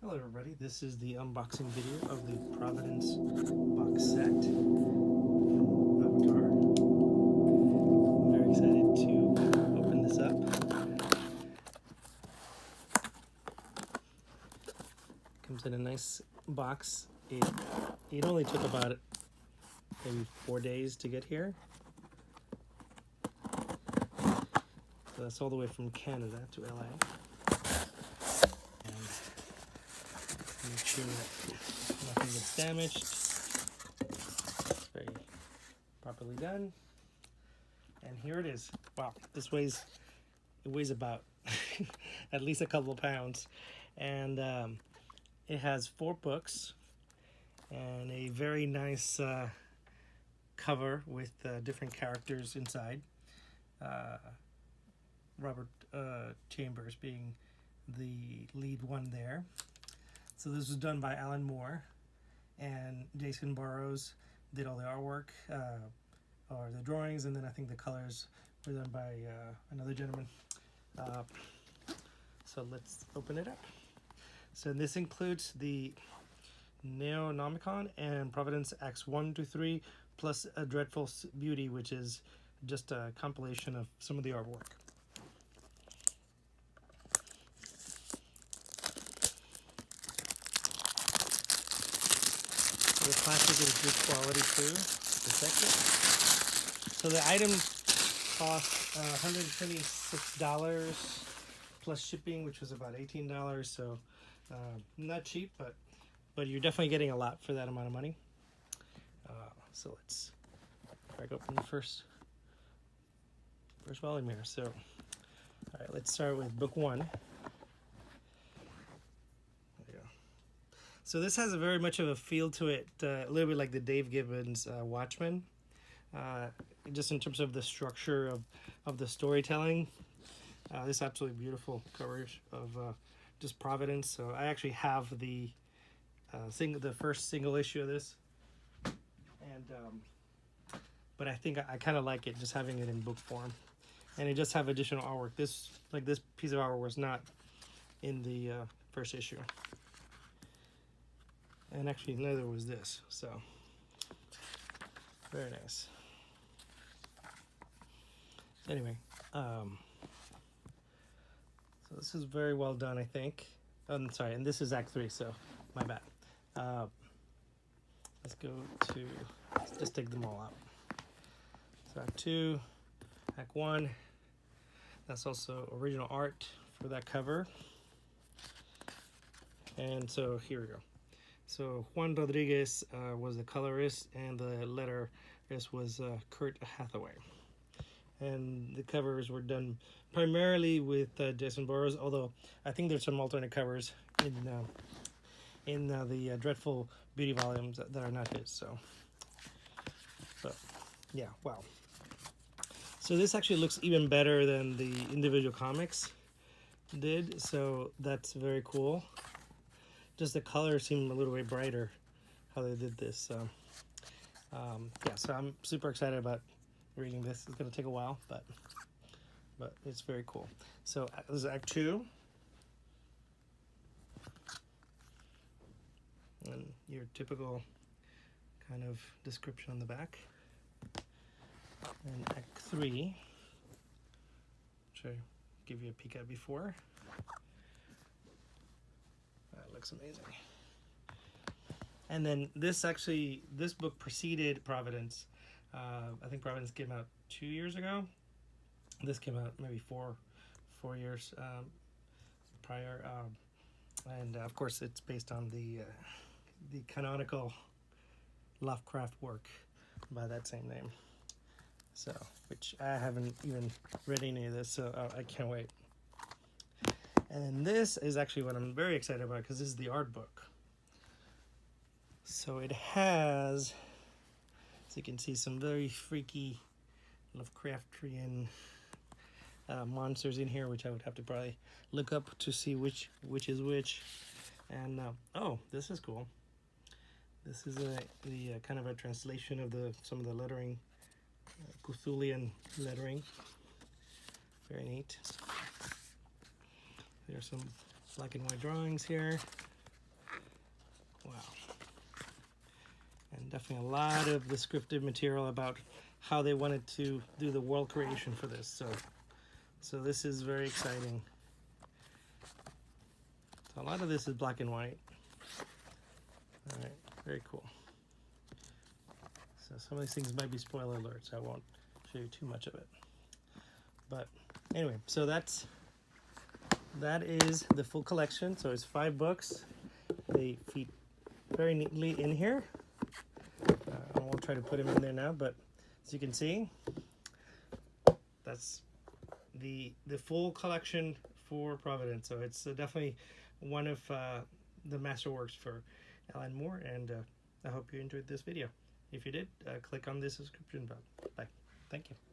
Hello everybody, this is the unboxing video of the Providence box set from Avatar. I'm very excited to open this up. Comes in a nice box. It only took about maybe 4 days to get here. So that's all the way from Canada to LA. Make sure that nothing gets damaged. It's very properly done. And here it is. Wow, it weighs about at least a couple of pounds. And it has 4 books and a very nice cover with different characters inside. Robert Chambers being the lead one there. So this was done by Alan Moore, and Jason Burrows did all the artwork, or the drawings, and then I think the colors were done by another gentleman. So let's open it up. So this includes the Neonomicon and Providence Acts 1 to 3, plus a Dreadful Beauty, which is just a compilation of some of the artwork. The plastic is good quality too, protected. So the item cost $126 plus shipping, which was about $18. So not cheap, but you're definitely getting a lot for that amount of money. So let's crack open the first volume here. So, all right, let's start with book 1. So this has a very much of a feel to it, a little bit like the Dave Gibbons Watchmen, just in terms of the structure of the storytelling. This absolutely beautiful coverage of just Providence. So I actually have the first single issue of this, and but I think I kind of like it just having it in book form, and it just have additional artwork. This piece of artwork was not in the first issue. And actually neither was this, so very nice. Anyway, so this is very well done, I think. I'm sorry, and this is Act 3, so my bad. Let's just take them all out. So Act 2, Act 1, that's also original art for that cover. And so here we go. So Juan Rodriguez was the colorist, and the letterist was Kurt Hathaway. And the covers were done primarily with Jason Burrows, although I think there's some alternate covers in the Dreadful Beauty volumes that are not his. So yeah, wow. So this actually looks even better than the individual comics did, so that's very cool. Just the colors seem a little bit brighter how they did this. So yeah, so I'm super excited about reading this. It's gonna take a while, but it's very cool. So this is Act 2, and your typical kind of description on the back. And Act 3, which I give you a peek at before. Looks amazing. And then this book preceded Providence. I think Providence came out 2 years ago. This came out maybe four years prior. And of course it's based on the canonical Lovecraft work by that same name. So, which I haven't even read any of this, so I can't wait. And then this is actually what I'm very excited about, because this is the art book. So it has, as you can see, some very freaky Lovecraftian monsters in here, which I would have to probably look up to see which is which. And oh, this is cool. This is the kind of a translation of some of the lettering, Cthulian lettering. Very neat. There's some black and white drawings here. Wow. And definitely a lot of descriptive material about how they wanted to do the world creation for this. So this is very exciting. So a lot of this is black and white. All right, very cool. So some of these things might be spoiler alerts. I won't show you too much of it. But anyway, so that is the full collection. So it's 5 books. They fit very neatly in here. I won't try to put them in there now, but as you can see, that's the full collection for Providence. So it's definitely one of the masterworks for Alan Moore, and I hope you enjoyed this video. If you did, click on the subscription button. Bye. Thank you.